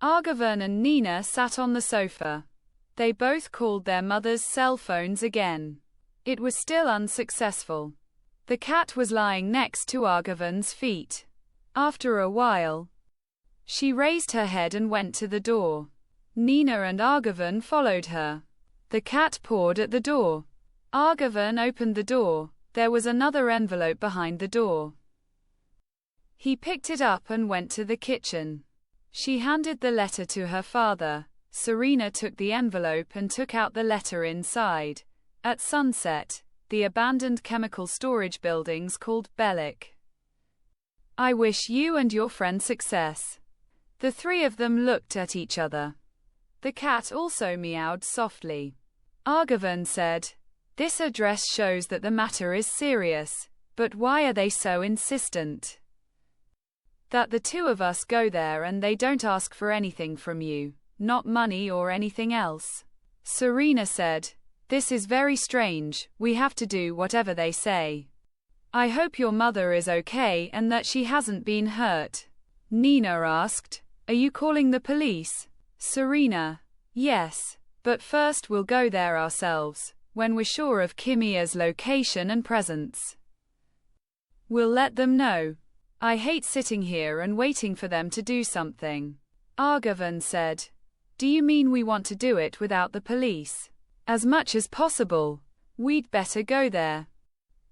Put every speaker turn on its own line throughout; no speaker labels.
ارغوان and Nina sat on the sofa. They both called their mother's cell phones again. It was still unsuccessful. The cat was lying next to ارغوان's feet. After a while, she raised her head and went to the door. Nina and ارغوان followed her. The cat pawed at the door. ارغوان opened the door. There was another envelope behind the door. He picked it up and went to the kitchen. She handed the letter to her father. Sورنا took the envelope and took out the letter inside. At sunset, the abandoned chemical storage buildings called bלק. I wish you and your friend success. The three of them looked at each other. The cat also meowed softly. ارغوان said, "This address shows that the matter is serious, but why are they so insistent that the two of us go there and they don't ask for anything from you, not money or anything else?" Sورna said, "This is very strange, we have to do whatever they say. I hope your mother is okay and that she hasn't been hurt." Nina asked, "Are you calling the police?" Sورna, "Yes, but first we'll go there ourselves, when we're sure of Kimia's location and presence. We'll let them know. I hate sitting here and waiting for them to do something." ارغوان said, "Do you mean we want to do it without the police? As much as possible. We'd better go there.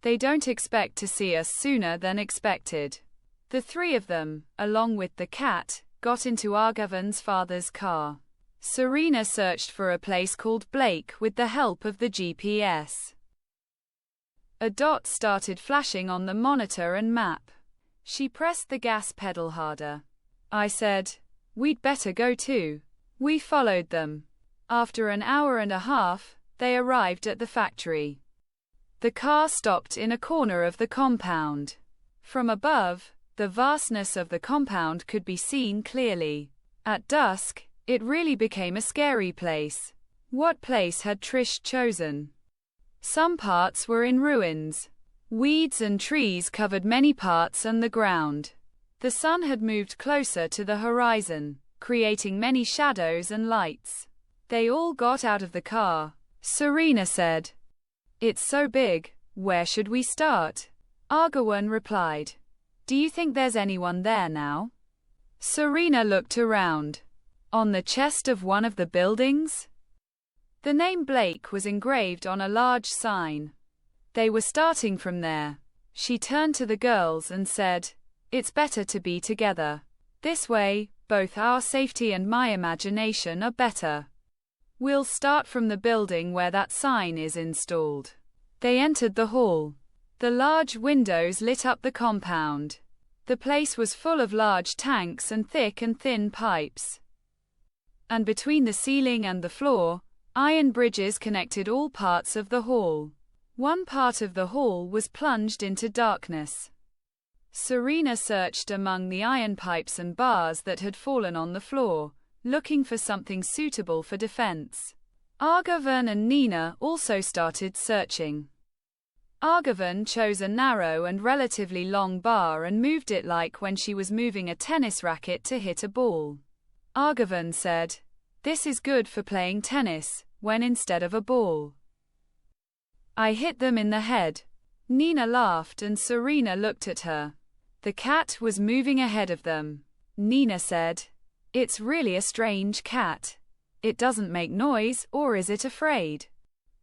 They don't expect to see us sooner than expected." The three of them, along with the cat, got into ارغوان's father's car. Sورna searched for a place called bלק with the help of the GPS. A dot started flashing on the monitor and map. She pressed the gas pedal harder. I said, "We'd better go too." We followed them. After an hour and a half, they arrived at the factory. The car stopped in a corner of the compound. From above, the vastness of the compound could be seen clearly. At dusk, it really became a scary place. What place had Trish chosen? Some parts were in ruins. Weeds and trees covered many parts and the ground. The sun had moved closer to the horizon, creating many shadows and lights. They all got out of the car. Sورna said, "It's so big, where should we start?" ارغوان replied, "Do you think there's anyone there now?" Sورna looked around. On the chest of one of the buildings? The name bלק was engraved on a large sign. They were starting from there. She turned to the girls and said, "It's better to be together. This way, both our safety and my imagination are better. We'll start from the building where that sign is installed." They entered the hall. The large windows lit up the compound. The place was full of large tanks and thick and thin pipes. And between the ceiling and the floor, iron bridges connected all parts of the hall. One part of the hall was plunged into darkness. Sورna searched among the iron pipes and bars that had fallen on the floor, looking for something suitable for defense. ارغوان and Nina also started searching. ارغوان chose a narrow and relatively long bar and moved it like when she was moving a tennis racket to hit a ball. ارغوان said, "This is good for playing tennis, when instead of a ball. I hit them in the head." Nina laughed and Sورna looked at her. The cat was moving ahead of them. Nina said, "It's really a strange cat. It doesn't make noise, or is it afraid?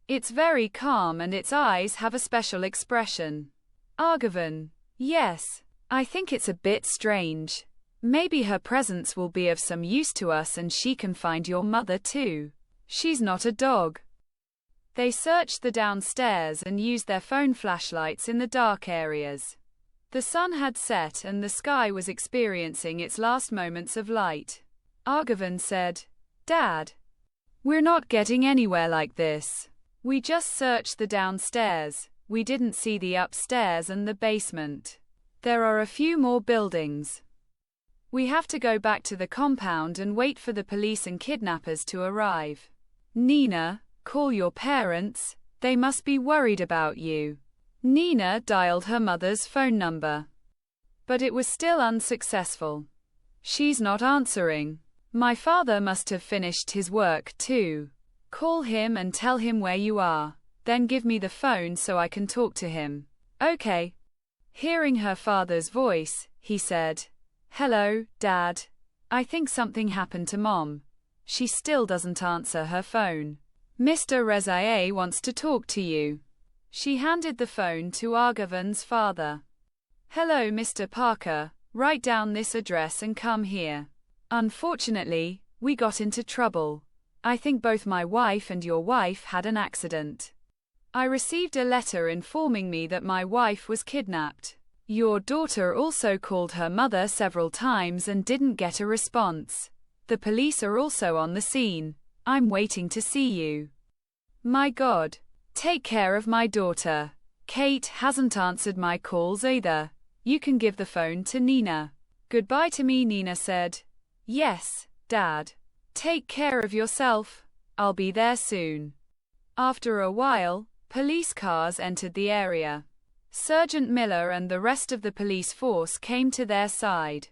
It's very calm and its eyes have a special expression." ارغوان, "Yes, I think it's a bit strange. Maybe her presence will be of some use to us and she can find your mother too. She's not a dog." They searched the downstairs and used their phone flashlights in the dark areas. The sun had set and the sky was experiencing its last moments of light. ارغوان said, "Dad, we're not getting anywhere like this. We just searched the downstairs, we didn't see the upstairs and the basement. There are a few more buildings. We have to go back to the compound and wait for the police and kidnappers to arrive. Nina, call your parents, they must be worried about you." Nina dialed her mother's phone number. But it was still unsuccessful. "She's not answering. My father must have finished his work too. Call him and tell him where you are. Then give me the phone so I can talk to him. Okay. Hearing her father's voice, he said, Hello, Dad. I think something happened to Mom. She still doesn't answer her phone. Mr. Rezaie wants to talk to you. She handed the phone to ارغوان's father. Hello, Mr. Parker. Write down this address and come here. Unfortunately, we got into trouble. I think both my wife and your wife had an accident. I received a letter informing me that my wife was kidnapped. Your daughter also called her mother several times and didn't get a response. The police are also on the scene. I'm waiting to see you. My God. Take care of my daughter. Kate hasn't answered my calls either. You can give the phone to Nina. Goodbye to me, Nina said. Yes, Dad. Take care of yourself. I'll be there soon. After a while, police cars entered the area. Sergeant Miller and the rest of the police force came to their side.